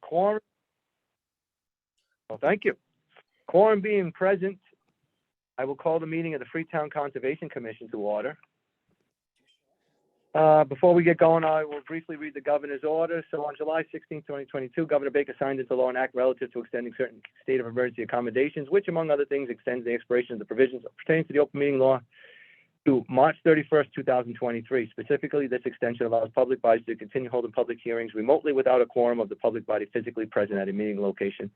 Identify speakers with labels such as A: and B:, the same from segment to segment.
A: Quorum. Well, thank you. Quorum being present, I will call the meeting of the Freetown Conservation Commission to order. Before we get going, I will briefly read the governor's order. So on July 16, 2022, Governor Baker signed into law an act relative to extending certain state of emergency accommodations, which among other things extends the expiration of the provisions pertaining to the open meeting law to March 31st, 2023. Specifically, this extension allows public bodies to continue holding public hearings remotely without a quorum of the public body physically present at a meeting location,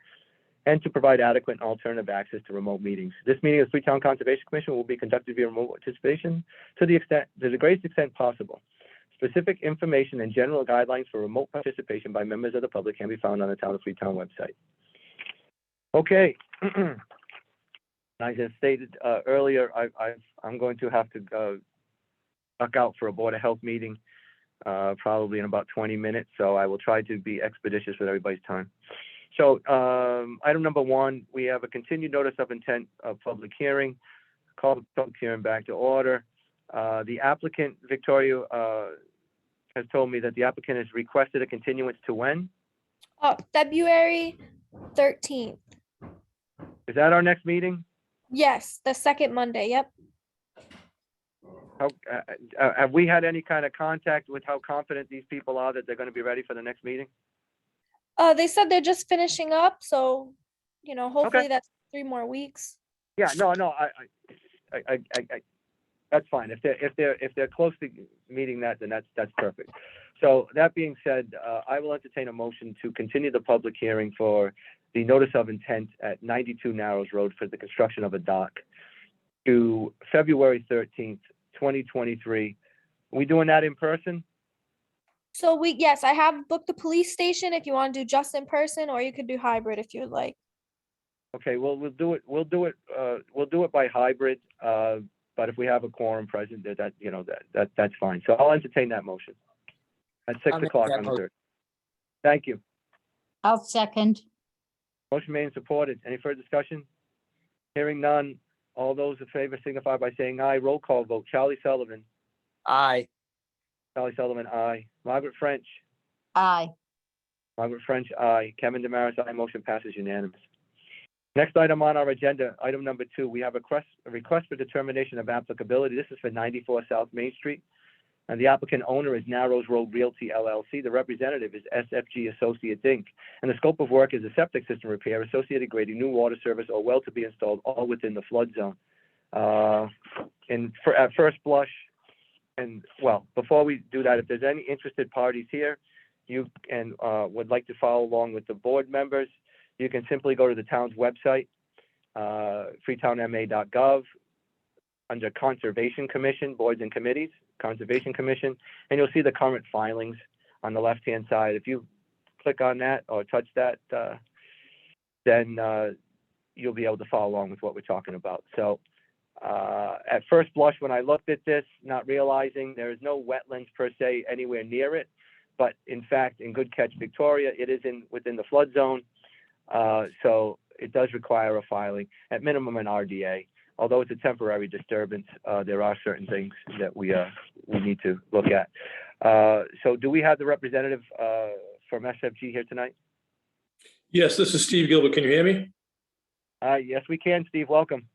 A: and to provide adequate and alternative access to remote meetings. This meeting of the Freetown Conservation Commission will be conducted via remote participation to the greatest extent possible. Specific information and general guidelines for remote participation by members of the public can be found on the Town of Freetown website. Okay. As I stated earlier, I'm going to have to duck out for a Board of Health meeting probably in about 20 minutes, so I will try to be expeditious with everybody's time. So item number one, we have a continued notice of intent of public hearing. Call the public hearing back to order. The applicant, Victoria, has told me that the applicant has requested a continuance to when?
B: February 13th.
A: Is that our next meeting?
B: Yes, the second Monday. Yep.
A: How, have we had any kind of contact with how confident these people are that they're going to be ready for the next meeting?
B: They said they're just finishing up, so hopefully that's 3 more weeks.
A: Yeah, no, I that's fine. If they're close to meeting that, then that's perfect. So that being said, I will entertain a motion to continue the public hearing for the notice of intent at 92 Narrows Road for the construction of a dock to February 13th, 2023. Are we doing that in person?
B: So yes, I have booked the police station if you want to do just in person, or you could do hybrid if you'd like.
A: Okay, well, we'll do it by hybrid. But if we have a quorum present, that's fine. So I'll entertain that motion at 6 o'clock on the 3rd. Thank you.
C: I'll second.
A: Motion made and supported. Any further discussion? Hearing none. All those in favor signify by saying aye. Roll call vote. Charlie Sullivan.
D: Aye.
A: Charlie Sullivan, aye. Margaret French.
C: Aye.
A: Margaret French, aye. Kevin Damaris, aye. Motion passes unanimous. Next item on our agenda, item number 2, we have a request for determination of applicability. This is for 94 South Main Street. And the applicant owner is Narrows Road Realty, LLC. The representative is SFG Associates, Inc. And the scope of work is a septic system repair, associated grading, new water service, or well to be installed, all within the flood zone. At first blush, and well, before we do that, if there's any interested parties here, you and would like to follow along with the board members, you can simply go to the town's website, freetownma.gov, under Conservation Commission, Boards and Committees, Conservation Commission, and you'll see the current filings on the left-hand side. If you click on that or touch that, then you'll be able to follow along with what we're talking about. So at first blush, when I looked at this, not realizing there is no wetlands per se anywhere near it, but in fact, in Good Catch, Victoria, it is within the flood zone. So it does require a filing, at minimum an RDA. Although it's a temporary disturbance, there are certain things that we need to look at. So do we have the representative from SFG here tonight?
E: Yes, this is Steve Gilbert. Can you hear me?
A: Yes, we can, Steve. Welcome.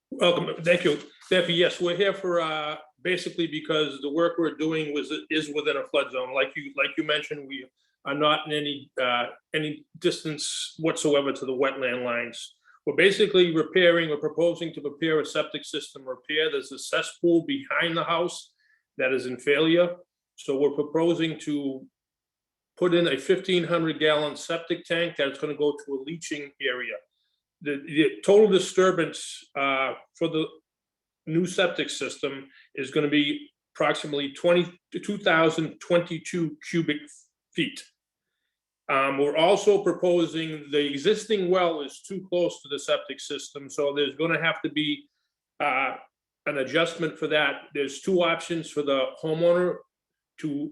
E: Welcome. Thank you. Thank you. Yes, we're here for basically because the work we're doing is within a flood zone. Like you mentioned, we are not in any distance whatsoever to the wetland lines. We're basically we're proposing to prepare a septic system repair. There's a cesspool behind the house that is in failure. So we're proposing to put in a 1,500-gallon septic tank that's going to go to a leaching area. The total disturbance for the new septic system is going to be approximately 2,022 cubic feet. We're also proposing the existing well is too close to the septic system, so there's going to have to be an adjustment for that. There's 2 options for the homeowner: to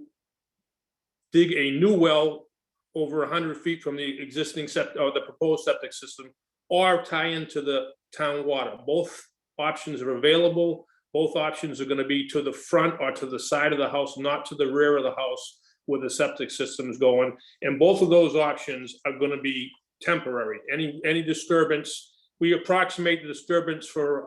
E: dig a new well over 100 feet from the existing septic or the proposed septic system, or tie into the town water. Both options are available. Both options are going to be to the front or to the side of the house, not to the rear of the house, where the septic system is going. And both of those options are gonna be temporary. Any disturbance, we approximate the disturbance for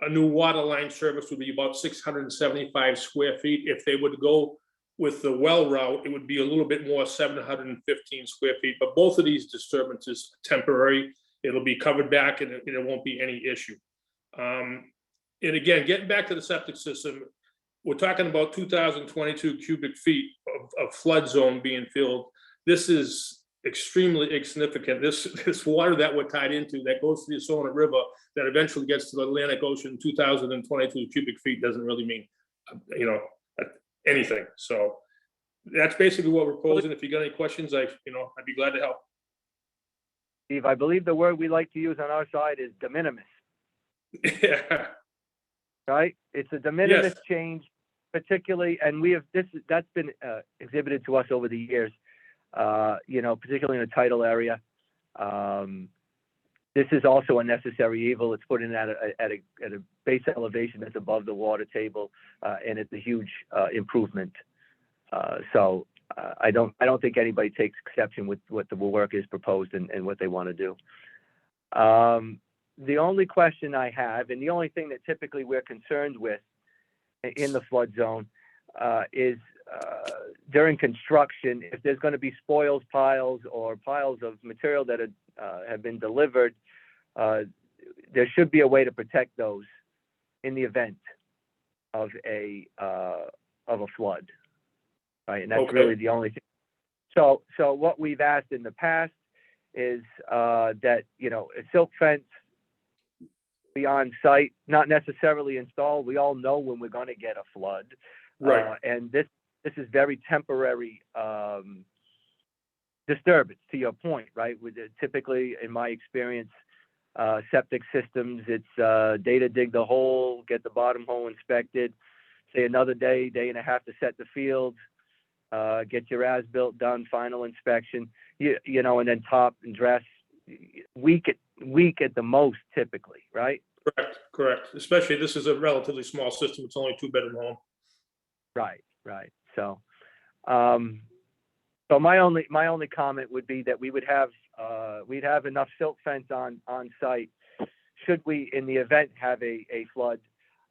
E: a new water line service would be about 675 square feet. If they would go with the well route, it would be a little bit more, 715 square feet. But both of these disturbances are temporary. It'll be covered back and it won't be any issue. And again, getting back to the septic system, we're talking about 2,022 cubic feet of flood zone being filled. This is extremely insignificant. This water that we're tied into that goes to the Assonet River that eventually gets to the Atlantic Ocean, 2,022 cubic feet doesn't really mean, anything. So that's basically what we're proposing. If you got any questions, I'd be glad to help.
A: Steve, I believe the word we like to use on our side is de minimis,
E: Yeah.
A: right? It's a de minimis
E: Yes.
A: change, particularly, and that's been exhibited to us over the years, particularly in the tidal area. This is also a necessary evil. It's put in at a base elevation that's above the water table, and it's a huge improvement. So I don't think anybody takes exception with what the work is proposed and what they want to do. The only question I have, and the only thing that typically we're concerned with in the flood zone, is during construction, if there's going to be spoils piles or piles of material that have been delivered, there should be a way to protect those in the event of a flood, right? And that's
E: Okay.
A: really the only thing. So what we've asked in the past is that a silk fence be on site, not necessarily installed. We all know when we're going to get a flood,
E: Right.
A: and this is very temporary disturbance. To your point, right? Typically, in my experience, septic systems, it's data dig the hole, get the bottom hole inspected, say another day and a half to set the field, get your as-built done, final inspection, and then top and dress, week at the most, typically, right?
E: Correct. Especially this is a relatively small system. It's only a 2-bedroom home.
A: Right. So, so my only comment would be that we'd have enough silt fence on site, should we, in the event, have a flood,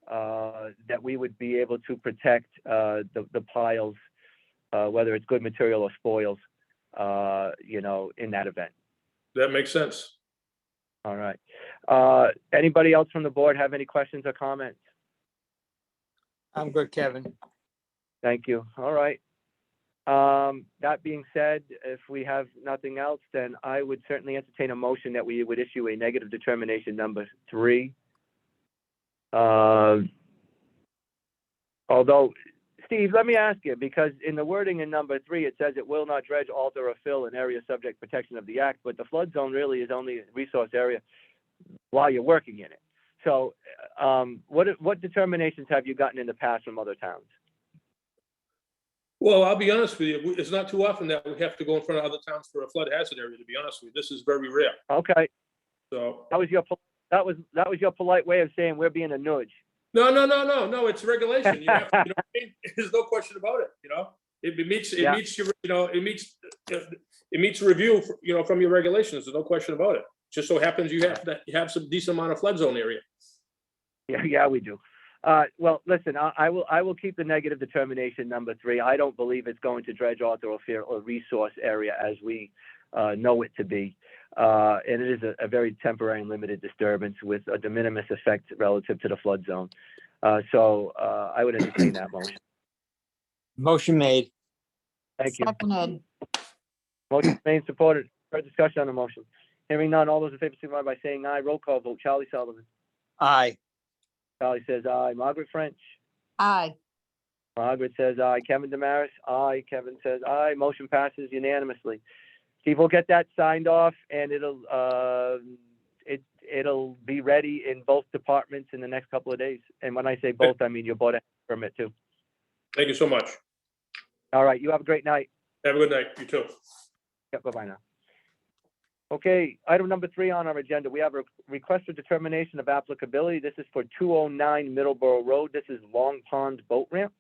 A: that we would be able to protect the piles, whether it's good material or spoils, in that event.
E: That makes sense.
A: All right. Anybody else from the board have any questions or comments?
D: I'm good, Kevin.
A: Thank you. All right. That being said, if we have nothing else, then I would certainly entertain a motion that we would issue a negative determination number 3. Although, Steve, let me ask you, because in the wording in number 3, it says it will not dredge, alter, or fill an area subject to protection of the act, but the flood zone really is only a resource area while you're working in it. So what determinations have you gotten in the past from other towns?
E: Well, I'll be honest with you. It's not too often that we have to go in front of other towns for a flood hazard area, to be honest with you. This is very rare.
A: Okay,
E: So,
A: that was your polite way of saying we're being a nudge.
E: no, it's regulation. You have to, what I mean? There's no question about it, It meets your, it meets review, from your regulations. There's no question about it. Just so happens you have some decent amount of flood zone area.
A: Yeah, we do. Well, listen, I will keep the negative determination number 3. I don't believe it's going to dredge, alter, or fill a resource area as we know it to be. And it is a very temporary and limited disturbance with a de minimis effect relative to the flood zone. So I would entertain that motion.
D: Motion made.
A: Thank you.
C: Seconded.
A: Motion made and supported. Further discussion on the motion. Hearing none, all those in favor signify by saying aye. Roll call vote. Charlie Sullivan.
D: Aye.
A: Charlie says aye. Margaret French.
C: Aye.
A: Margaret says aye. Kevin Damaris. Aye. Kevin says aye. Motion passes unanimously. Steve, we'll get that signed off, and it'll be ready in both departments in the next couple of days. And when I say both, I mean your board permit too.
E: Thank you so much.
A: All right. You have a great night.
E: Have a good night. You too.
A: Yep. Bye-bye now. Okay, item number 3 on our agenda, we have a request for determination of applicability. This is for 209 Middleborough Road. This is Long Pond Boat Ramp.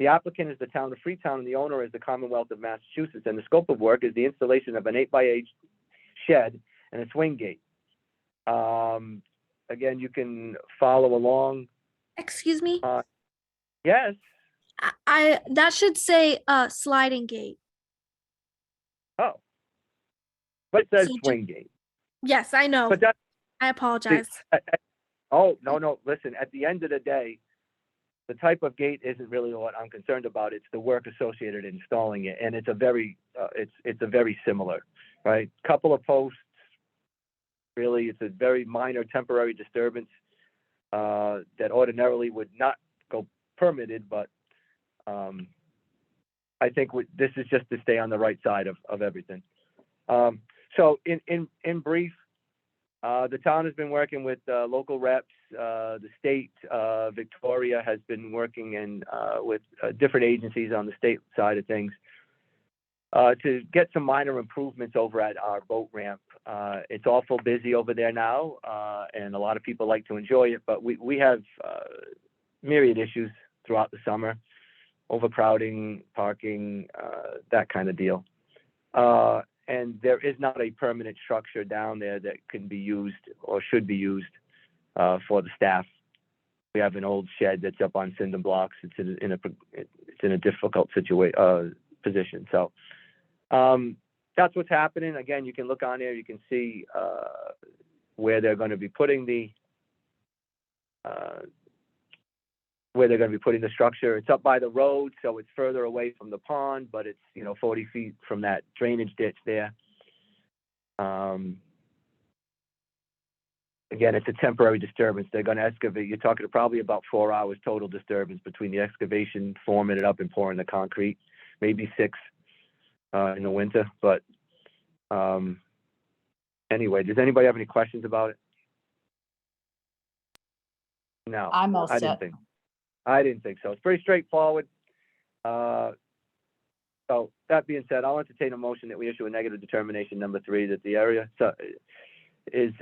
A: The applicant is the town of Freetown and the owner is the Commonwealth of Massachusetts. And the scope of work is the installation of an 8x8 shed and a swing gate. Again, you can follow along.
B: Excuse me?
A: Yes.
B: That should say sliding gate.
A: Oh. But it says
B: So
A: swing gate.
B: Yes, I know.
A: But that,
B: I apologize.
A: oh, no, listen, at the end of the day, the type of gate isn't really what I'm concerned about. It's the work associated in installing it. And it's a very similar, right? Couple of posts. Really, it's a very minor temporary disturbance that ordinarily would not go permitted, but I think this is just to stay on the right side of everything. So in brief, the town has been working with local reps. The state, Victoria, has been working with different agencies on the state side of things to get some minor improvements over at our boat ramp. It's awful busy over there now, and a lot of people like to enjoy it, but we have myriad issues throughout the summer: overcrowding, parking, that kind of deal. And there is not a permanent structure down there that can be used or should be used for the staff. We have an old shed that's up on cinder blocks. It's in a difficult position. So that's what's happening. Again, you can look on there. You can see where they're going to be putting the structure. It's up by the road, so it's further away from the pond, but it's 40 feet from that drainage ditch there. Again, it's a temporary disturbance. They're going to excavate. You're talking probably about 4 hours total disturbance between the excavation, forming it up, and pouring the concrete. Maybe 6 in the winter. But anyway, does anybody have any questions about it? No,
C: I'm all
A: I didn't
C: set.
A: think. I didn't think so. It's pretty straightforward. So that being said, I'll entertain a motion that we issue a negative determination number 3 that the area is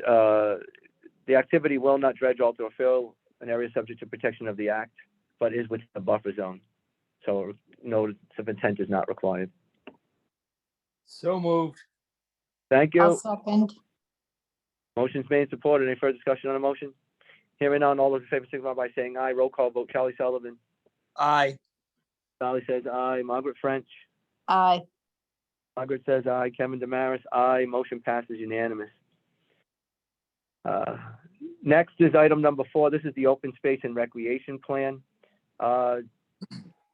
A: the activity will not dredge, alter, or fill an area subject to protection of the act, but is within the buffer zone. So notice of intent is not required.
D: So moved.
A: Thank
C: I'll
A: you.
C: second.
A: Motion's made and supported. Any further discussion on the motion? Hearing none, all those in favor signify by saying aye. Roll call vote. Charlie Sullivan.
D: Aye.
A: Sally says aye. Margaret French.
C: Aye.
A: Margaret says aye. Kevin Damaris, aye. Motion passes unanimous. Next is item number 4. This is the Open Space and Recreation Plan.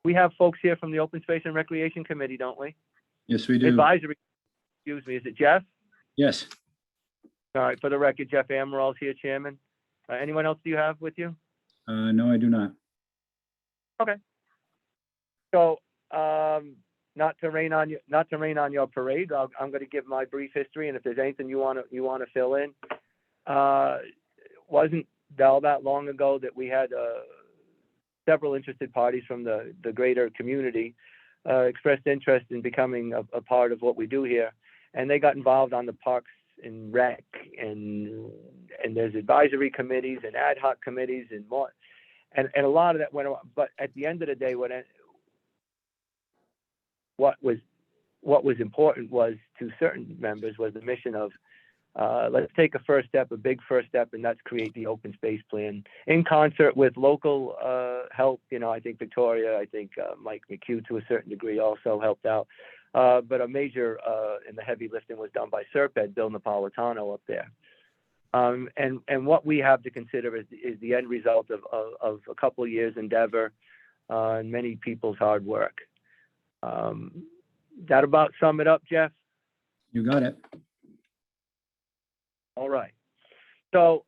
A: We have folks here from the Open Space and Recreation Committee, don't we?
F: Yes, we do.
A: Advisory, excuse me, is it Jeff?
F: Yes.
A: All right, for the record, Jeff Amaral is here, Chairman. Anyone else do you have with you?
F: No, I do not.
A: So, not to rain on your parade, I'm going to give my brief history, and if there's anything you want to fill in. Wasn't all that long ago that we had several interested parties from the greater community expressed interest in becoming a part of what we do here, and they got involved on the Parks and Rec, and there's advisory committees and ad hoc committees and more, and a lot of that went on. But at the end of the day, what was important was, to certain members, was the mission of let's take a big first step, and that's create the open space plan in concert with local help. I think Victoria, I think Mike McHugh to a certain degree also helped out. But a major in the heavy lifting was done by Serped, Bill Napolitano up there. And what we have to consider is the end result of a couple of years' endeavor and many people's hard work. That about sum it up, Jeff?
F: You got it.
A: All right. So,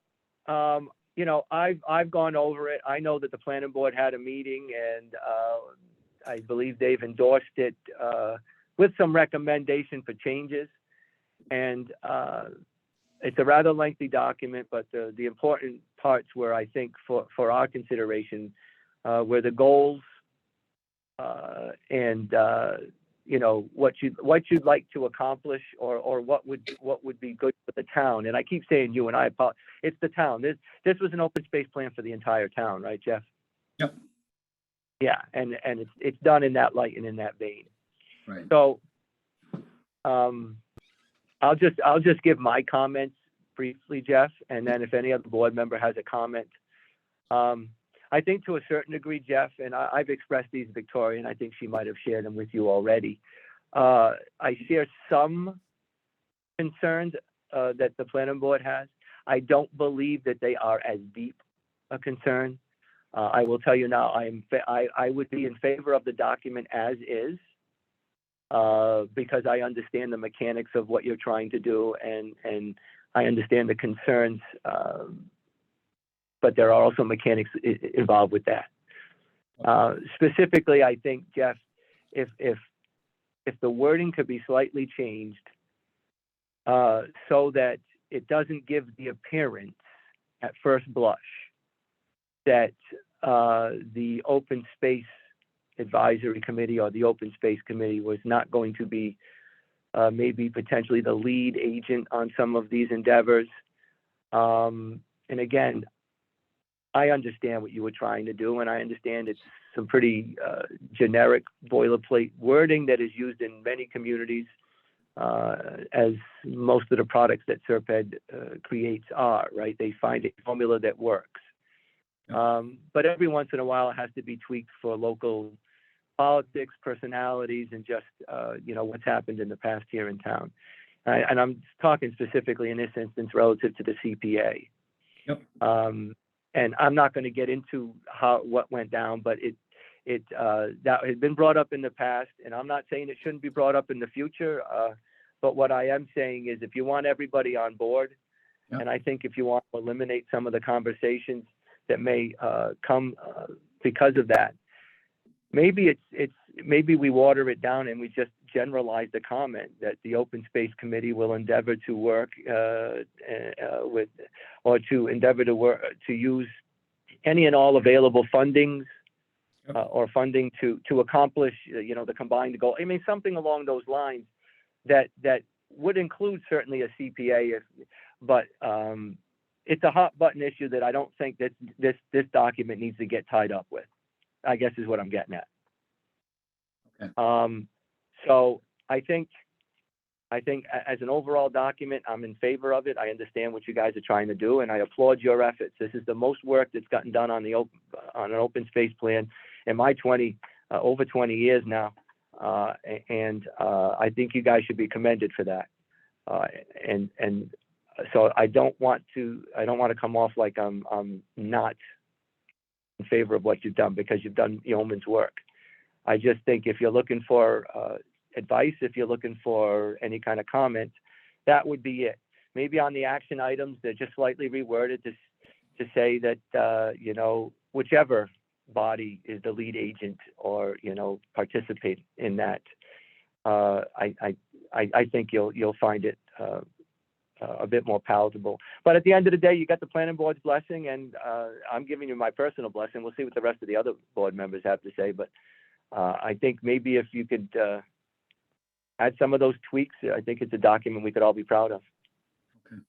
A: I've gone over it. I know that the planning board had a meeting, and I believe they've endorsed it with some recommendation for changes. And it's a rather lengthy document, but the important parts were, I think, for our consideration, were the goals and what you'd like to accomplish, or what would be good for the town. And I keep saying you, and I apologize. It's the town. This was an open space plan for the entire town, right, Jeff?
F: Yep.
A: Yeah, and it's done in that light and in that vein.
F: Right.
A: So, I'll just give my comments briefly, Jeff, and then if any other board member has a comment. I think to a certain degree, Jeff, and I've expressed these to Victoria, and I think she might have shared them with you already. I share some concerns that the planning board has. I don't believe that they are as deep a concern. I will tell you now, I would be in favor of the document as is, because I understand the mechanics of what you're trying to do, and I understand the concerns, but there are also mechanics involved with that. Specifically, I think, Jeff, if the wording could be slightly changed so that it doesn't give the appearance at first blush that the Open Space Advisory Committee or the Open Space Committee was not going to be maybe potentially the lead agent on some of these endeavors. And again, I understand what you were trying to do, and I understand it's some pretty generic boilerplate wording that is used in many communities, as most of the products that Serped creates are, right? They find a formula that works. But every once in a while, it has to be tweaked for local politics, personalities, and just, what's happened in the past here in town. And I'm talking specifically in this instance relative to the CPA.
F: Yep.
A: And I'm not going to get into what went down, but that had been brought up in the past, and I'm not saying it shouldn't be brought up in the future. But what I am saying is, if you want everybody on board,
F: Yep.
A: and I think if you want to eliminate some of the conversations that may come because of that, maybe maybe we water it down and we just generalize the comment that the Open Space Committee will endeavor to work with, or to endeavor to work to use any and all available fundings or funding to accomplish the combined goal. I mean, something along those lines that would include certainly a CPA, but it's a hot button issue that I don't think that this document needs to get tied up with, I guess is what I'm getting at.
F: Okay.
A: So I think as an overall document, I'm in favor of it. I understand what you guys are trying to do, and I applaud your efforts. This is the most work that's gotten done on an open space plan in my over 20 years now, and I think you guys should be commended for that. And so I don't want to come off like I'm not in favor of what you've done, because you've done yeoman's work. I just think if you're looking for advice, if you're looking for any kind of comment, that would be it. Maybe on the action items, they're just slightly reworded to say that, whichever body is the lead agent or, participate in that. I think you'll find it a bit more palatable. But at the end of the day, you got the planning board's blessing, and I'm giving you my personal blessing. We'll see what the rest of the other board members have to say, but I think maybe if you could add some of those tweaks, I think it's a document we could all be proud of.
F: Okay.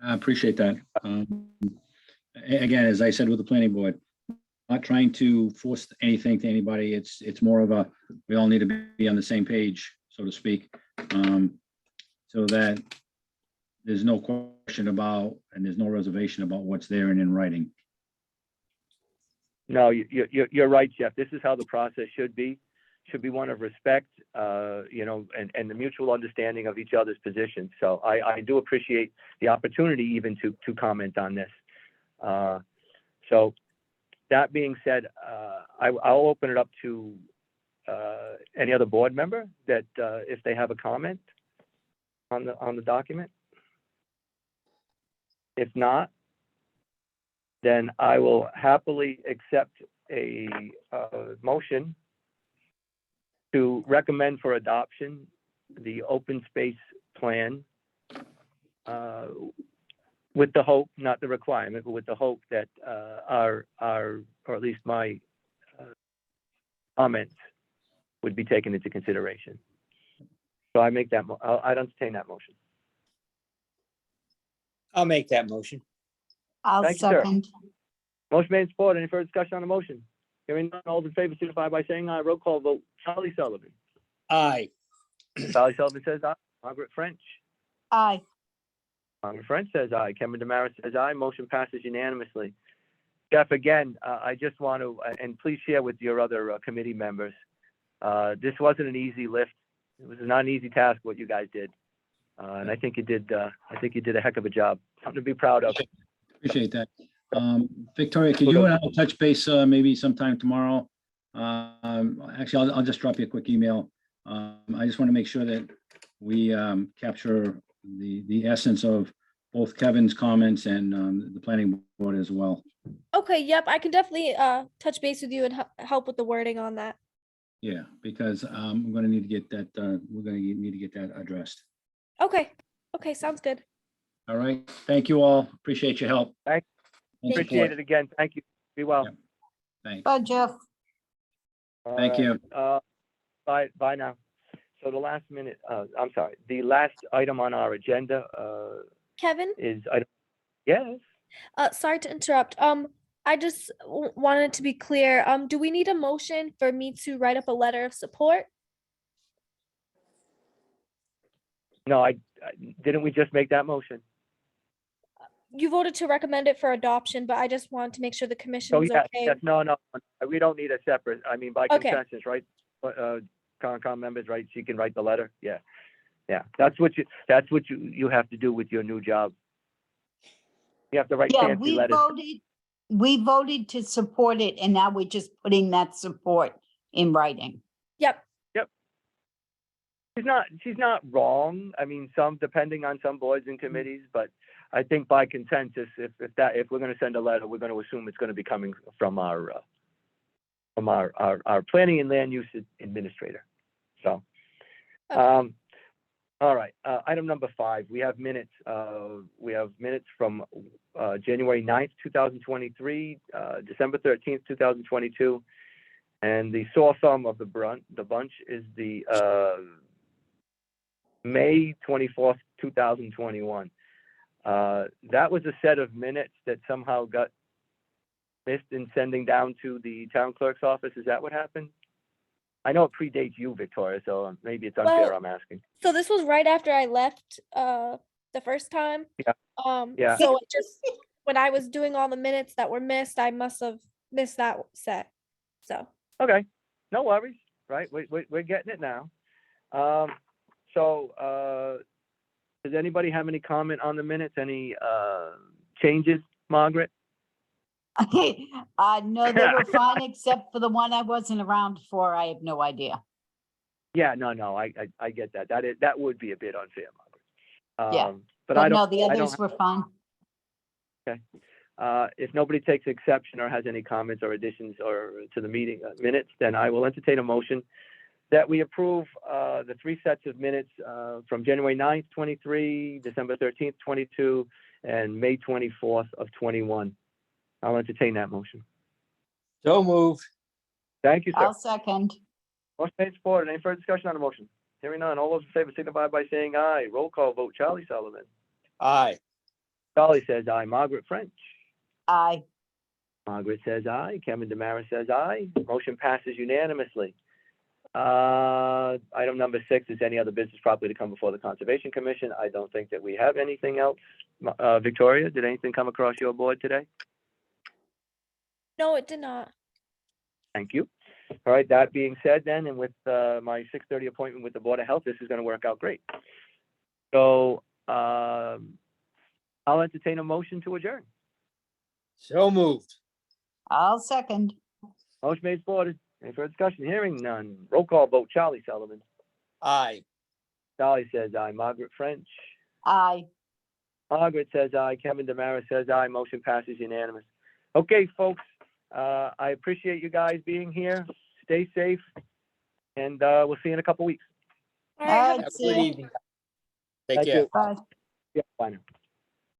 F: I appreciate that. Again, as I said with the planning board, not trying to force anything to anybody. It's more of we all need to be on the same page, so to speak, so that there's no question about, and there's no reservation about what's there and in writing.
A: No, you're right, Jeff. This is how the process should be. Should be one of respect, and the mutual understanding of each other's positions. So I do appreciate the opportunity even to comment on this. So that being said, I'll open it up to any other board member that if they have a comment on the document. If not, then I will happily accept a motion to recommend for adoption the open space plan with the hope, not the requirement, but with the hope that our or at least my comments would be taken into consideration. So I make that, I'd entertain that motion.
D: I'll make that motion.
C: I'll
A: Thank you, sir.
C: second.
A: Motion made and supported. Any further discussion on the motion? Hearing none, all those in favor signify by saying aye. Roll call vote. Charlie Sullivan.
D: Aye.
A: Charlie Sullivan says aye. Margaret French.
C: Aye.
A: Margaret French says aye. Kevin Demaris says aye. Motion passes unanimously. Jeff, again, I just want to, and please share with your other committee members, this wasn't an easy lift. It was not an easy task what you guys did. And I think you did a heck of a job. Something to be proud of.
F: Appreciate that. Victoria, could you and I touch base maybe sometime tomorrow? Actually, I'll just drop you a quick email. I just want to make sure that we capture the essence of both Kevin's comments and the planning board as well.
B: Okay, yep, I can definitely touch base with you and help with the wording on that.
F: Yeah, because we're going to need to get that, we're going to need to get that addressed.
B: Okay, okay, sounds good.
F: All right. Thank you all. Appreciate your help.
A: Thank-
F: and support.
A: Appreciate it again. Thank you. Be well.
F: Yeah. Thanks.
C: Bye, Jeff.
A: All
F: Thank
A: right.
F: you.
A: Bye now. So the last item on our agenda
B: Kevin,
A: is, yes,
B: sorry to interrupt. I just wanted to be clear. Do we need a motion for me to write up a letter of support?
A: no, didn't we just make that motion?
B: You voted to recommend it for adoption, but I just wanted to make sure the commission
A: Oh,
B: was
A: yes,
B: okay.
A: yes, no, we don't need a separate, I mean, by
B: Okay.
A: consensus, right? Concom members, right? She can write the letter. Yeah. Yeah, that's what you have to do with your new job. You have to write
C: Yeah,
A: fancy letters.
C: we voted to support it, and now we're just putting that support in writing.
B: Yep.
A: She's not wrong. I mean, depending on some boards and committees, but I think by consensus, if we're going to send a letter, we're going to assume it's going to be coming from our planning and land use administrator. So,
B: Okay.
A: all right. Item number 5, we have minutes. We have minutes from January 9th, 2023, December 13th, 2022, and the sore thumb of the bunch is the May 24th, 2021. That was a set of minutes that somehow got missed in sending down to the town clerk's office. Is that what happened? I know it predates you, Victoria, so maybe it's unfair.
B: Well,
A: I'm asking.
B: So this was right after I left the first time.
A: Yeah. Yeah.
B: So it just when I was doing all the minutes that were missed, I must have missed that set. So
A: Okay, no worries. Right, we're getting it now. Does anybody have any comment on the minutes? Any changes, Margaret?
C: No, they were fine, except for the one I wasn't around for. I have no idea.
A: Yeah, no, I get that. That would be a bit unfair, Margaret.
C: Yeah,
A: But I
C: But no,
A: don't.
C: the
A: I don't
C: others were fine.
A: If nobody takes exception or has any comments or additions or to the meeting minutes, then I will entertain a motion that we approve the 3 sets of minutes from January 9th, 23, December 13th, 22, and May 24th of 21. I'll entertain that motion.
D: So moved.
A: Thank you, sir.
C: I'll second.
A: Motion made and supported. Any further discussion on the motion? Hearing none. All those in favor signify by saying aye. Roll call vote. Charlie Sullivan.
D: Aye.
A: Charlie says aye. Margaret French.
C: Aye.
A: Margaret says aye. Kevin Demaris says aye. Motion passes unanimously. Item number 6 is any other business properly to come before the Conservation Commission. I don't think that we have anything else. Victoria, did anything come across your board today?
B: no, it did not.
A: Thank you. All right, that being said then, and with my 6:30 appointment with the Board of Health, this is going to work out great. So I'll entertain a motion to adjourn.
D: So moved.
C: I'll second.
A: Motion made, supported. Any further discussion? Hearing none. Roll call vote. Charlie Sullivan.
D: Aye.
A: Charlie says aye. Margaret French.
C: Aye.
A: Margaret says aye. Kevin Demaris says aye. Motion passes unanimous. Okay, folks, I appreciate you guys being here. Stay safe, and we'll see you in a couple weeks.
B: All right, have a
C: Alright,
D: Have a
C: see
D: good
C: ya.
D: evening. Take
A: Thank
D: care.
A: you.
C: Bye.
A: Yeah, bye now.